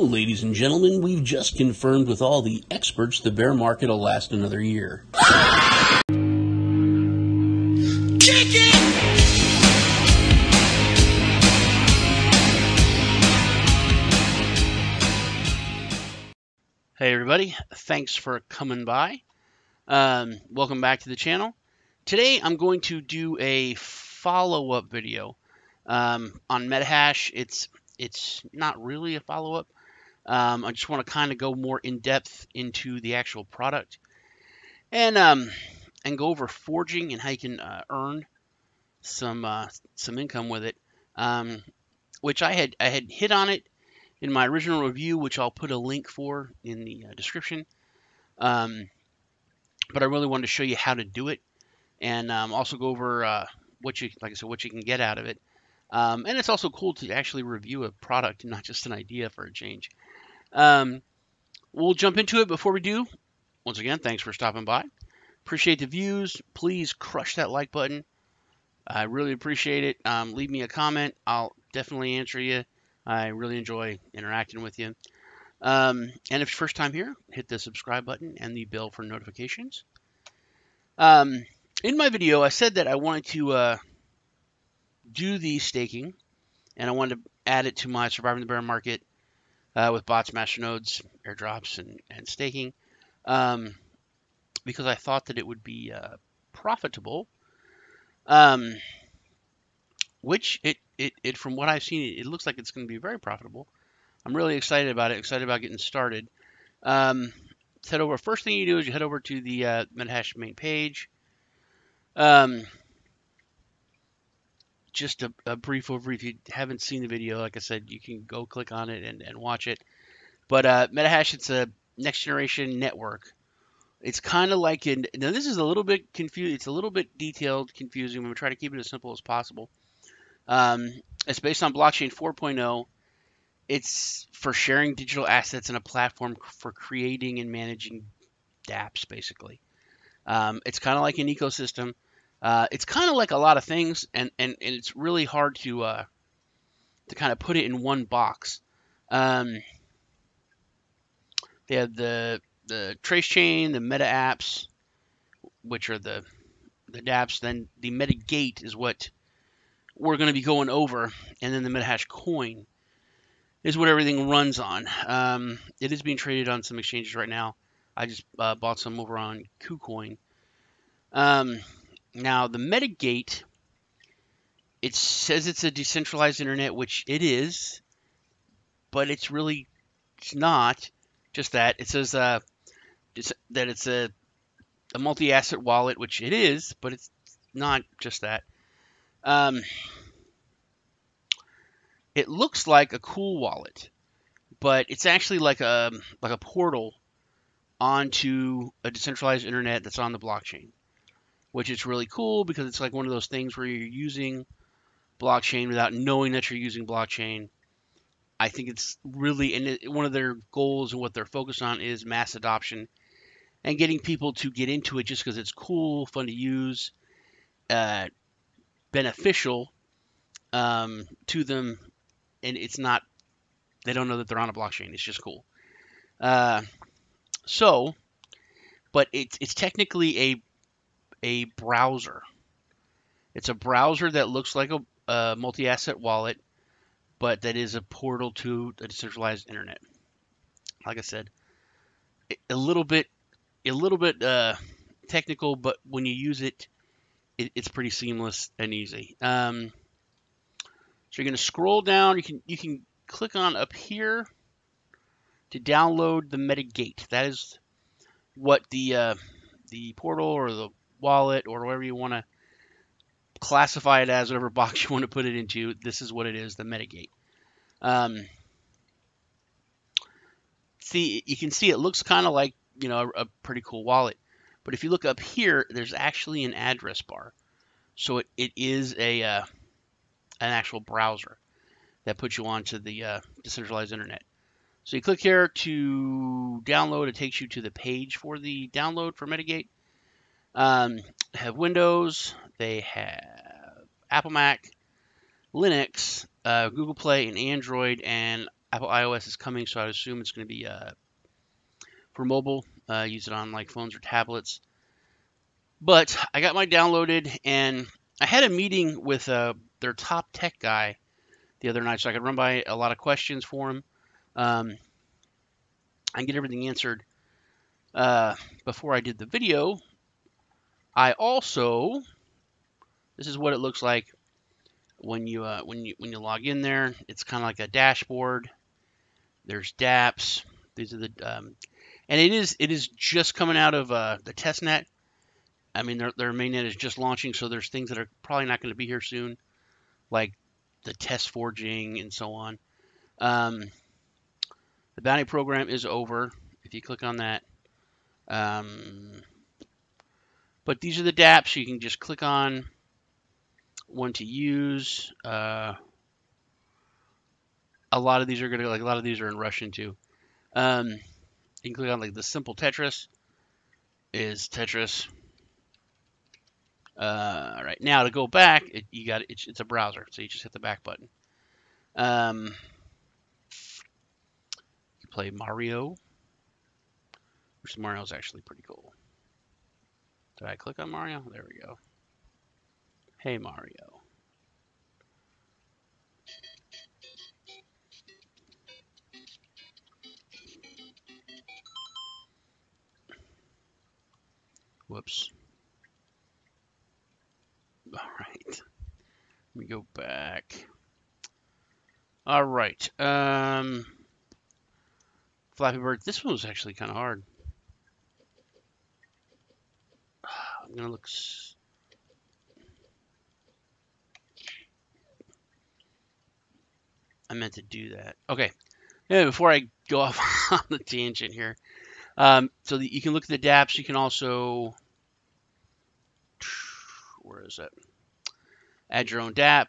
ladies and gentlemen, we've just confirmed with all the experts the bear market will last another year. Hey everybody, thanks for coming by. Welcome back to the channel. Today I'm going to do a follow-up video on MetaHash. It's not really a follow-up. I just want to kind of go more in depth into the actual product and go over forging and how you can earn some income with it. Which I had hit on it in my original review, which I'll put a link for in the description. But I really wanted to show you how to do it, and also go over what you can get out of it. And it's also cool to actually review a product and not just an idea for a change. We'll jump into it. Before we do, once again, thanks for stopping by. Appreciate the views. Please crush that like button. I really appreciate it. Leave me a comment. I'll definitely answer you. I really enjoy interacting with you. And if it's your first time here, hit the subscribe button and the bell for notifications. In my video, I said that I wanted to do the staking, and I wanted to add it to my Surviving the Bear Market with bots, masternodes, airdrops, and staking, because I thought that it would be profitable, which it from what I've seen, it looks like it's going to be very profitable. I'm really excited about it, excited about getting started. Head over. First thing you do is you head over to the MetaHash main page. Just a brief overview. If you haven't seen the video, like I said, you can go click on it and watch it. But MetaHash, it's a next generation network. It's kind of like now this is a little bit confused. It's a little bit detailed, confusing. I'm going to try to keep it as simple as possible. It's based on blockchain 4.0. It's for sharing digital assets and a platform for creating and managing dApps, basically. It's kind of like an ecosystem. It's kind of like a lot of things, and it's really hard to kind of put it in one box. They have the trace chain, the meta apps, which are the dApps. Then the meta gate is what we're going to be going over, and then the MetaHash coin is what everything runs on. It is being traded on some exchanges right now. I just bought some over on KuCoin. Now, the metagate, it says it's a decentralized internet, which it is, but it's not just that. It says that it's a multi-asset wallet, which it is, but it's not just that. It looks like a cool wallet, but it's actually like a portal onto a decentralized internet that's on the blockchain, which is really cool because it's like one of those things where you're using blockchain without knowing that you're using blockchain. I think it's really, and one of their goals and what they're focused on is mass adoption and getting people to get into it just because it's cool, fun to use, beneficial to them. And it's not, they don't know that they're on a blockchain. It's just cool. But it's technically a browser. It's a browser that looks like a multi-asset wallet, but that is a portal to a decentralized internet. Like I said, a little bit technical, but when you use it, it's pretty seamless and easy. So you're going to scroll down. You can click on up here to download the metagate. That is what the portal or the wallet or whatever you want to classify it as, whatever box you want to put it into. This is what it is, the metagate. See, you can see it looks kind of like, a pretty cool wallet. But if you look up here, there's actually an address bar. So it is an actual browser that puts you onto the decentralized internet. So you click here to download. It takes you to the page for the download for Metagate. Have Windows. They have Apple, Mac, Linux, Google Play, and Android. And Apple iOS is coming, so I assume it's going to be for mobile. Use it on like phones or tablets. But I got mine downloaded, and I had a meeting with their top tech guy the other night, so I could run by a lot of questions for him and get everything answered. Before I did the video, I also, this is what it looks like when you log in there. It's kind of like a dashboard. There's dApps. These are the and it is just coming out of the test net. I mean, their mainnet is just launching, so there's things that are probably not going to be here soon, like the test forging and so on. The bounty program is over if you click on that. But these are the dApps. You can just click on one to use. A lot of these are a lot of these are in Russian too. You can click on like the simple Tetris is Tetris. All right, now to go back, it's a browser, so you just hit the back button. You play Mario, which Mario is actually pretty cool. Did I click on Mario? There we go. Hey Mario. Whoops. All right. Let me go back. All right. Flappy Bird. This one was actually kind of hard. I'm gonna look. I meant to do that. Okay. Yeah, before I go off on the tangent here, so you can look at the dApps. You can also, where is it? Add your own dApp.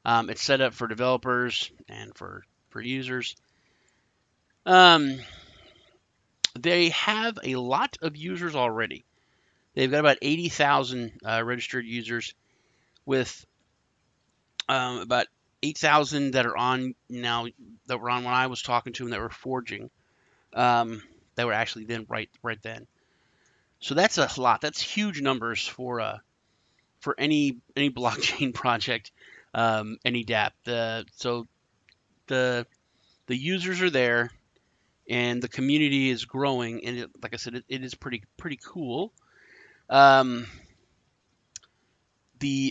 It's set up for developers and for users. They have a lot of users already. They've got about 80,000 registered users, with about 8,000 that are on now, that were on when I was talking to them, that were forging, that were actually then right then. So that's a lot. That's huge numbers for any blockchain project, any dApp. So the users are there, and the community is growing, and like I said, it is pretty cool. The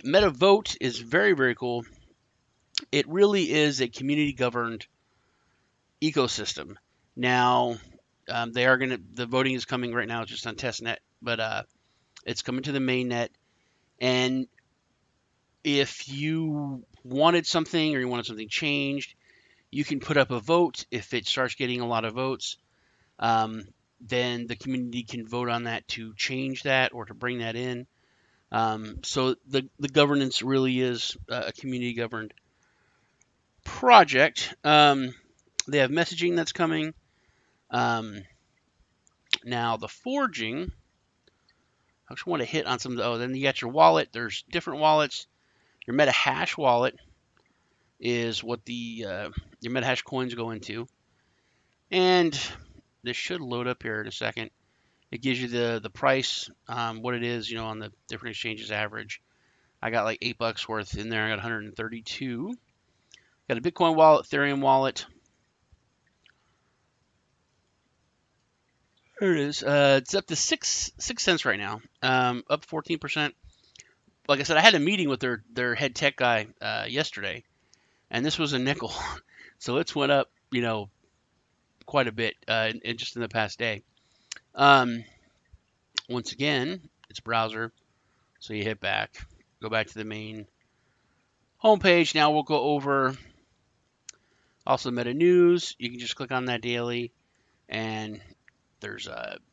Meta Vote is very cool. It really is a community governed ecosystem. Now, the voting is coming right now, just on testnet, but it's coming to the mainnet. And if you wanted something, or you wanted something changed, you can put up a vote. If it starts getting a lot of votes, then the community can vote on that to change that or to bring that in. So the governance really is a community governed project. They have messaging that's coming. Now the forging, I just want to hit on some of the, then you got your wallet. There's different wallets. Your MetaHash wallet is what your MetaHash coins go into. And this should load up here in a second. It gives you the price, what it is, on the different exchanges average. I got like $8 worth in there. I got 132. Got a Bitcoin wallet, Ethereum wallet. There it is. It's up to 6 cents right now. Up 14%. Like I said, I had a meeting with their head tech guy yesterday, and this was a nickel, so it's went up, quite a bit just in the past day. Once again, it's browser, so you hit back, go back to the main homepage. Now we'll go over also Meta News. You can just click on that daily, and there's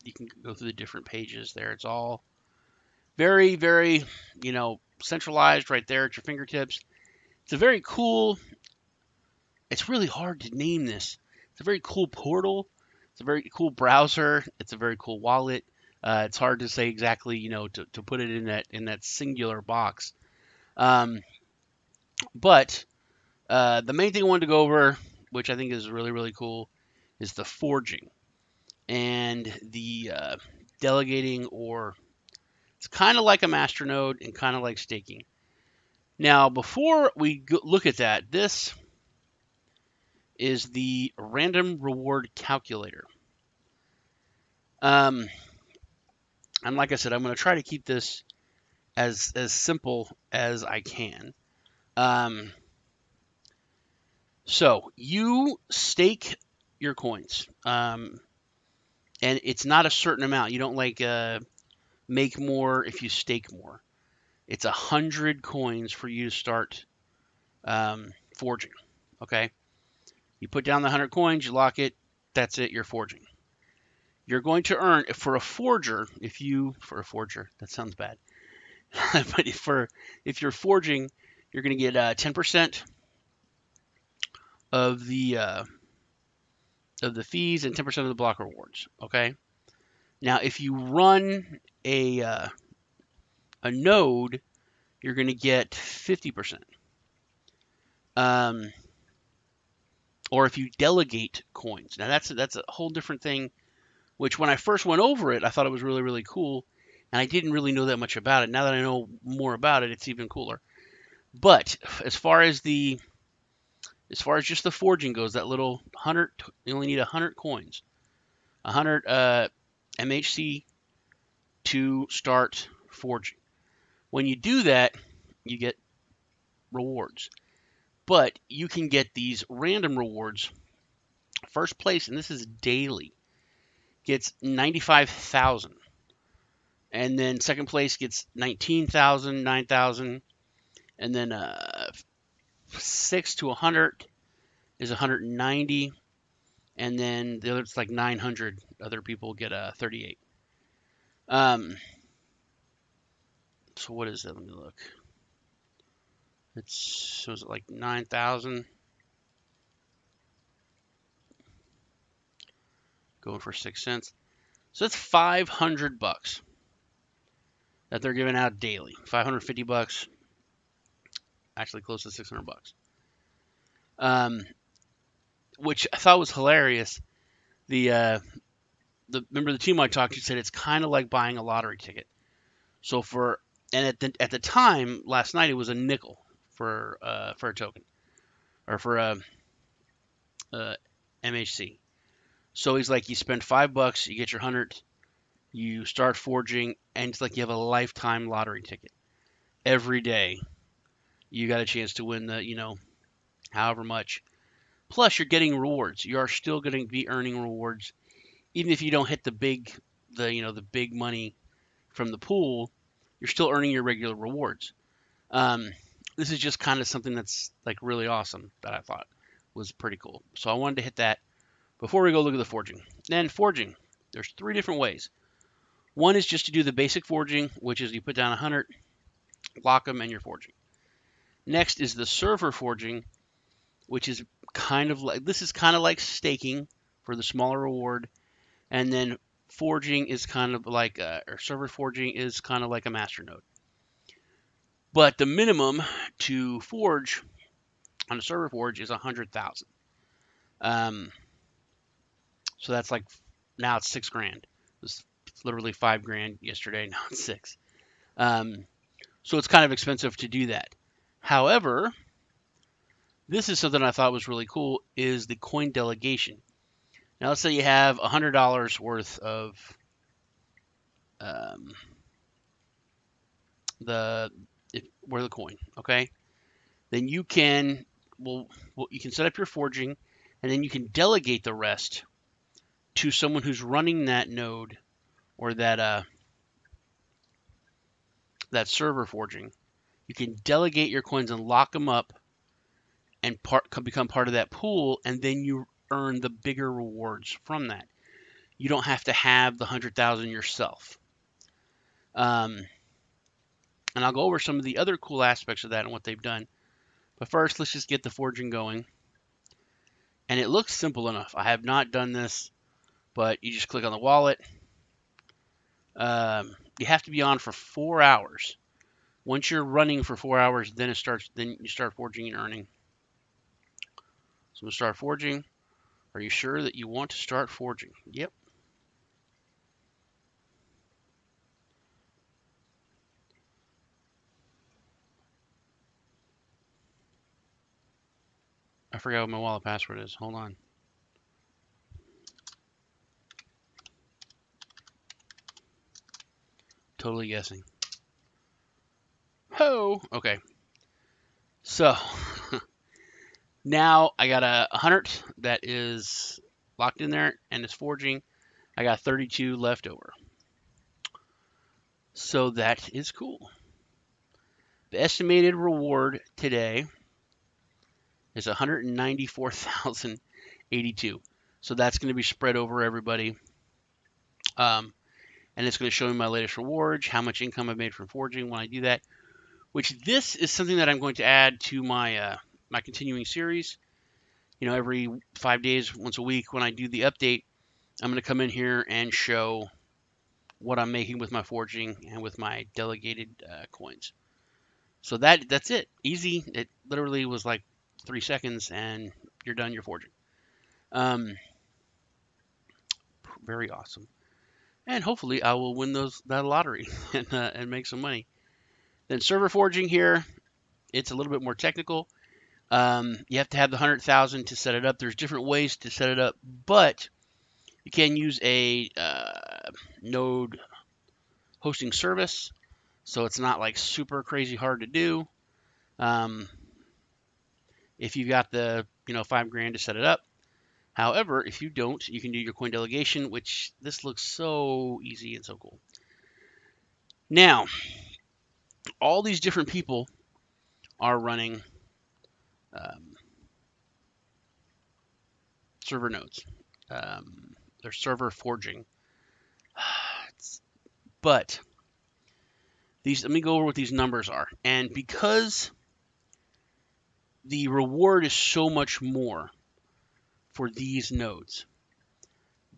you can go through the different pages there. It's all very centralized right there at your fingertips. It's a very cool. It's really hard to name this. It's a very cool portal. It's a very cool browser. It's a very cool wallet. It's hard to say exactly, to put it in that singular box. But the main thing I wanted to go over which I think is really, really cool, is the forging and the delegating, or it's kind of like a masternode and kind of like staking. Now, before we look at that, this is the random reward calculator. And like I said, I'm going to try to keep this as simple as I can. So you stake your coins, and it's not a certain amount. You don't like make more if you stake more. It's 100 coins for you to start forging. Okay, you put down the 100 coins, you lock it. That's it. You're forging. You're going to earn for a forger. That sounds bad. But if you're forging, you're going to get 10% of the fees and 10% of the block rewards. Okay. Now, if you run a node, you're going to get 50%. Or if you delegate coins. Now that's a whole different thing. Which when I first went over it, I thought it was really, really cool, and I didn't really know that much about it. Now that I know more about it, it's even cooler. But as far as just the forging goes, that little 100, you only need 100 coins, 100 MHC to start forging. When you do that, you get rewards. But you can get these random rewards. First place, and this is daily, gets 95,000. And then second place gets 19,000, 9,000. And then 6 to 100 is 190. And then the other, it's like 900. Other people get 38. So what is that? Let me look. So is it like 9,000? Going for 6 cents. So that's $500 that they're giving out daily. $550. Actually close to $600. Which I thought was hilarious. Remember the team I talked to said it's kind of like buying a lottery ticket. So at the time last night, it was a nickel for a token, or for a MHC. So he's like, you spend $5, you get your 100, you start forging, and it's like you have a lifetime lottery ticket. Every day, you got a chance to win however much. Plus, you're getting rewards. You are still going to be earning rewards, even if you don't hit the big money from the pool. You're still earning your regular rewards. This is just kind of something that's like really awesome that I thought was pretty cool. So I wanted to hit that before we go look at the forging. Then forging, there's 3 different ways. One is just to do the basic forging, which is you put down 100, lock them, and you're forging. Next is the server forging, which is kind of like staking for the smaller reward. And then forging is kind of like, or server forging is kind of like a masternode. But the minimum to forge on a server forge is 100,000. So that's like, now it's $6,000. It was literally $5,000 yesterday. Now it's 6. So it's kind of expensive to do that. However, this is something I thought was really cool, is the coin delegation. Now let's say you have $100 worth of the coin, okay? Then you can you can set up your forging, and then you can delegate the rest to someone who's running that node, or that server forging. You can delegate your coins and lock them up and become part of that pool, and then you earn the bigger rewards from that. You don't have to have the 100,000 yourself. And I'll go over some of the other cool aspects of that and what they've done. But first, let's just get the forging going. And it looks simple enough. I have not done this, but you just click on the wallet. You have to be on for 4 hours. Once you're running for 4 hours, then you start forging and earning. I'm gonna start forging. Are you sure that you want to start forging? Yep. I forgot what my wallet password is. Hold on. Totally guessing. Ho! Okay. So now I got a 100 that is locked in there and is forging. I got 32 left over. So that is cool. The estimated reward today is 194,082. So that's going to be spread over everybody. And it's going to show me my latest rewards, how much income I've made from forging when I do that. Which this is something that I'm going to add to my my continuing series. You know, every 5 days, once a week, when I do the update, I'm going to come in here and show what I'm making with my forging and with my delegated coins. So that's it. Easy. It literally was like 3 seconds, and you're done your forging. Very awesome. And hopefully I will win that lottery and make some money. Then server forging here, it's a little bit more technical. You have to have the 100,000 to set it up. There's different ways to set it up, but you can use a node hosting service, so it's not like super crazy hard to do. If you've got the $5,000 to set it up. However, if you don't, you can do your coin delegation, which this looks so easy and so cool. Now, all these different people are running server nodes. They're server forging. But let me go over what these numbers are. And because the reward is so much more for these nodes,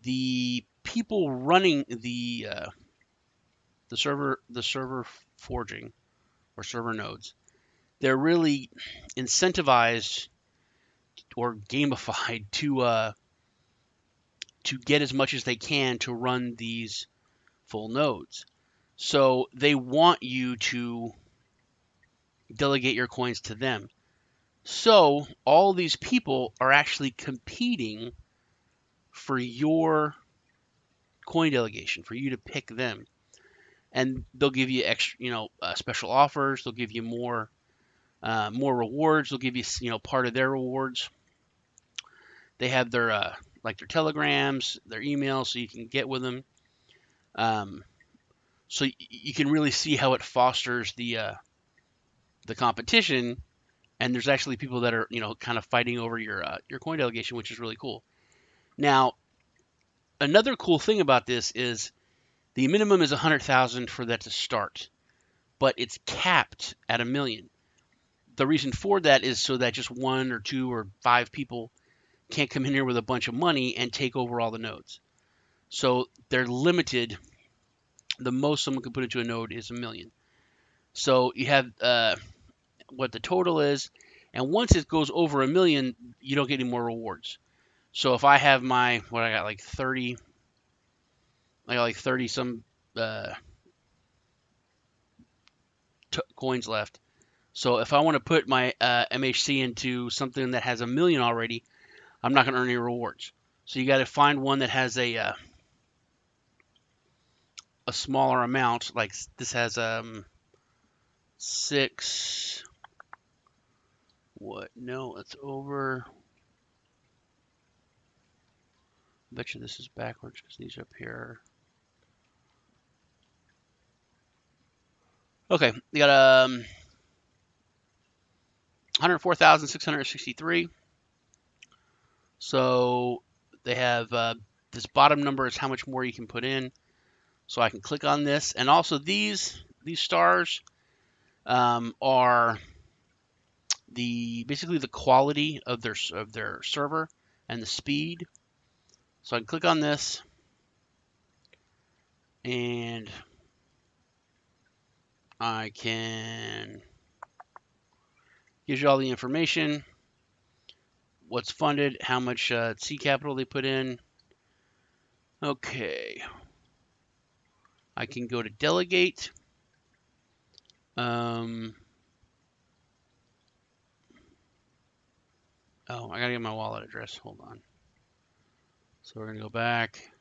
the people running the server forging or server nodes, they're really incentivized or gamified to get as much as they can to run these full nodes. So they want you to delegate your coins to them. So all these people are actually competing for your coin delegation, for you to pick them. And they'll give you extra, special offers. They'll give you more rewards. They'll give you, part of their rewards. They have their their telegrams, their emails, so you can get with them. So you can really see how it fosters the competition. And there's actually people that are, kind of fighting over your coin delegation, which is really cool. Now, another cool thing about this is the minimum is 100,000 for that to start, but it's capped at 1 million. The reason for that is so that just 1 or 2 or 5 people can't come in here with a bunch of money and take over all the nodes. So they're limited. The most someone can put into a node is 1 million. So you have what the total is, and once it goes over 1 million, you don't get any more rewards. So if I have I got like 30 some coins left. So if I want to put my MHC into something that has 1 million already, I'm not going to earn any rewards. So you got to find one that has a smaller amount. Like this has 6. What? No, it's over. I bet you this is backwards because these are up here. Okay, you got 104,663. So they have this bottom number is how much more you can put in. So I can click on this, and also these stars are basically the quality of their server and the speed. So I can click on this, and I can gives you all the information. what's funded, how much seed capital they put in. Okay. I can go to delegate. Oh, I gotta get my wallet address. Hold on. So we're gonna go back.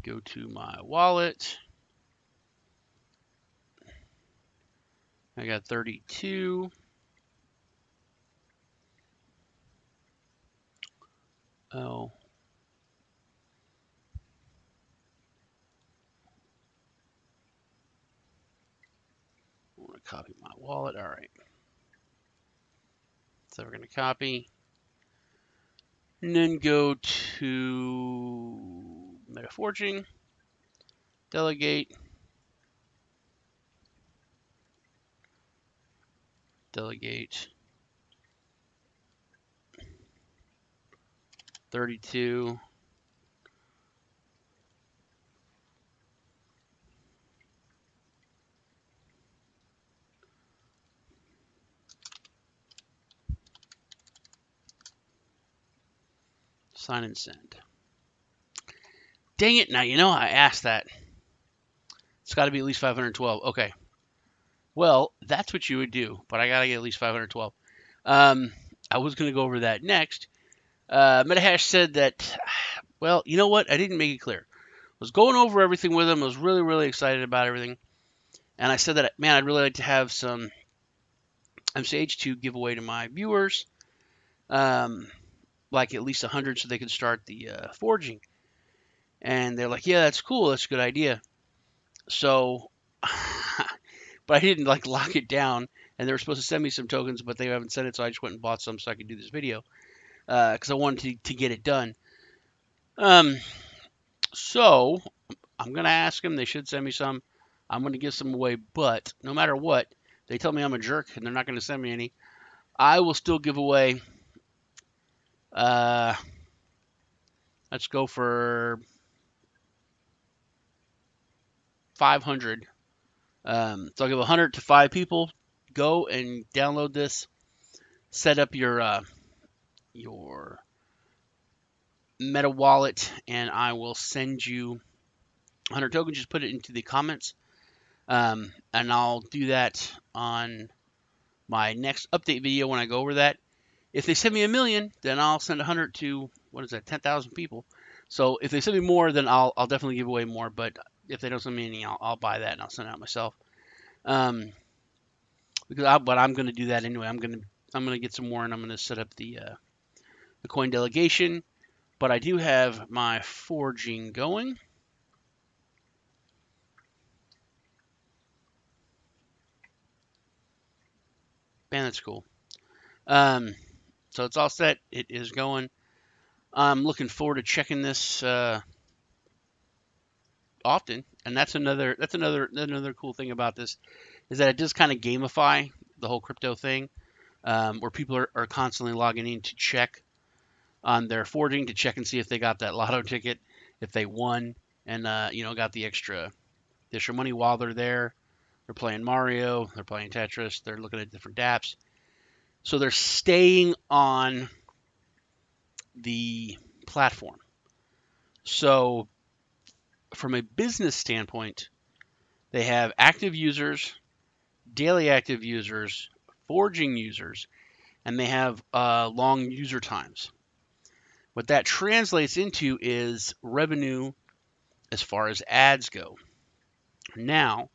Go to my wallet. I got 32. Oh. I want to copy my wallet. All right. So we're going to copy. And then go to MetaForging. Delegate. 32. Sign and send. Dang it. Now, I asked that. It's got to be at least 512. Okay. Well, that's what you would do, but I got to get at least 512. I was going to go over that next. MetaHash said that, well, you know what? I didn't make it clear. I was going over everything with him. I was really, really excited about everything. And I said that, man, I'd really like to have some MCH to give away to my viewers, like at least 100 so they can start the forging. And they're like, yeah, that's cool. That's a good idea. So, but I didn't like lock it down. And they were supposed to send me some tokens, but they haven't sent it. So I just went and bought some so I could do this video because I wanted to get it done. So I'm going to ask them. They should send me some. I'm going to give some away. But no matter what, they tell me I'm a jerk and they're not going to send me any. I will still give away. Let's go for 500. So I'll give 100 to 5 people. Go and download this. Set up your Meta wallet, and I will send you 100 tokens. Just put it into the comments, and I'll do that on my next update video when I go over that. If they send me 1,000,000, then I'll send 100 to 10,000 people. So if they send me more, then I'll definitely give away more. But if they don't send me any, I'll buy that and I'll send it out myself. But I'm going to do that anyway. I'm going to get some more, and I'm going to set up the coin delegation. But I do have my forging going. Man, that's cool. So it's all set. It is going. I'm looking forward to checking this often, and that's another cool thing about this is that it does kind of gamify the whole crypto thing, where people are constantly logging in to check on their forging to check and see if they got that lotto ticket, if they won, and got the extra money while they're there. They're playing Mario, they're playing Tetris, they're looking at different dApps. So they're staying on the platform. So from a business standpoint, they have active users, daily active users, forging users, and they have long user times. What that translates into is revenue as far as ads go. Now,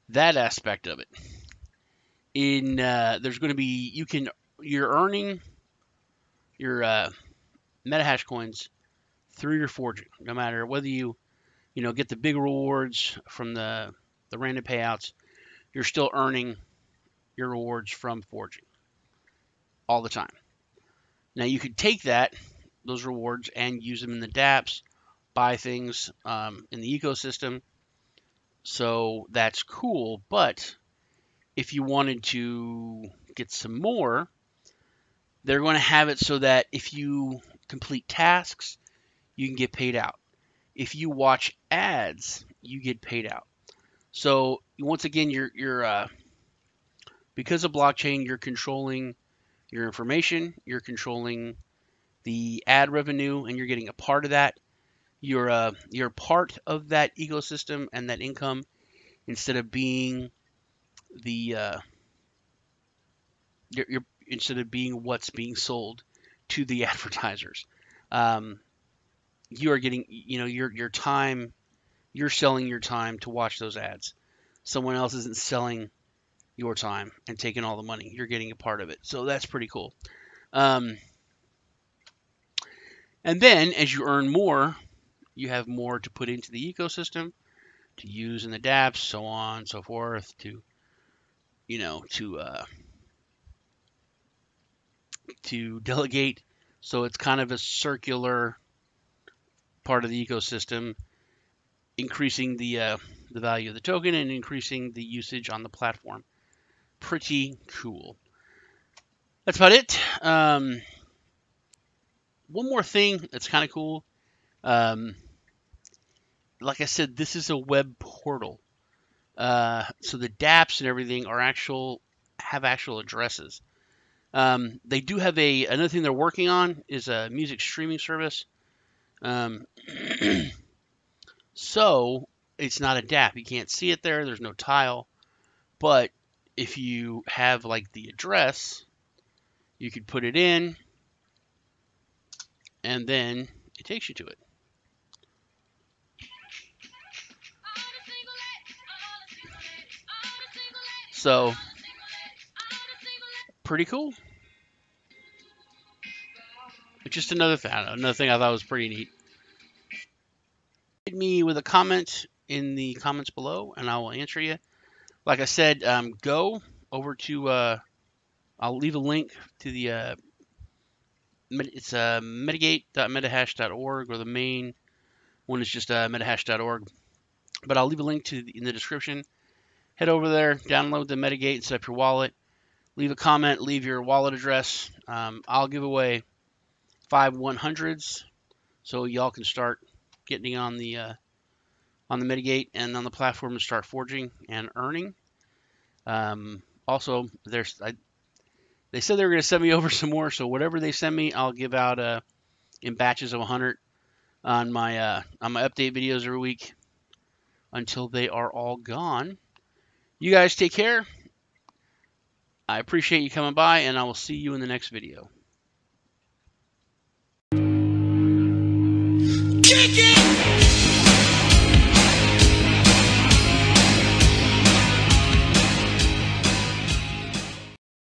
that aspect of it, there's going to be you're earning your MetaHash coins through your forging, no matter whether you get the big rewards from the random payouts, you're still earning your rewards from forging all the time. Now you could take those rewards and use them in the dApps, buy things in the ecosystem. So that's cool. But if you wanted to get some more, they're going to have it so that if you complete tasks, you can get paid out. If you watch ads, you get paid out. So once again, you're Because of blockchain, you're controlling your information, you're controlling the ad revenue, and you're getting a part of that. You're part of that ecosystem and that income instead of being the you're instead of being what's being sold to the advertisers. Um, you are getting, your time. You're selling your time to watch those ads. Someone else isn't selling your time and taking all the money. You're getting a part of it. So that's pretty cool. Um, and then as you earn more, you have more to put into the ecosystem to use in the dApps, so on and so forth, to delegate. So it's kind of a circular part of the ecosystem, increasing the value of the token and increasing the usage on the platform. Pretty cool. That's about it. One more thing that's kind of cool. Like I said, this is a web portal. So the dApps and everything have actual addresses. They do have another thing they're working on is a music streaming service. Um, so it's not a dApp. You can't see it there. There's no tile. But if you have like the address, you could put it in, and then it takes you to it. So pretty cool. Just another thing I thought was pretty neat. Hit me with a comment in the comments below, and I will answer you. Like I said, go over to. I'll leave a link to the. It's metagate.metahash.org, or the main one is just metahash.org. But I'll leave a link in the description. Head over there, download the Metagate, and set up your wallet. Leave a comment, leave your wallet address. I'll give away 5 100s, so y'all can start getting on the Metagate and on the platform to start forging and earning. Also, they said they were going to send me over some more, so whatever they send me, I'll give out in batches of 100 on my update videos every week until they are all gone. You guys take care. I appreciate you coming by, and I will see you in the next video.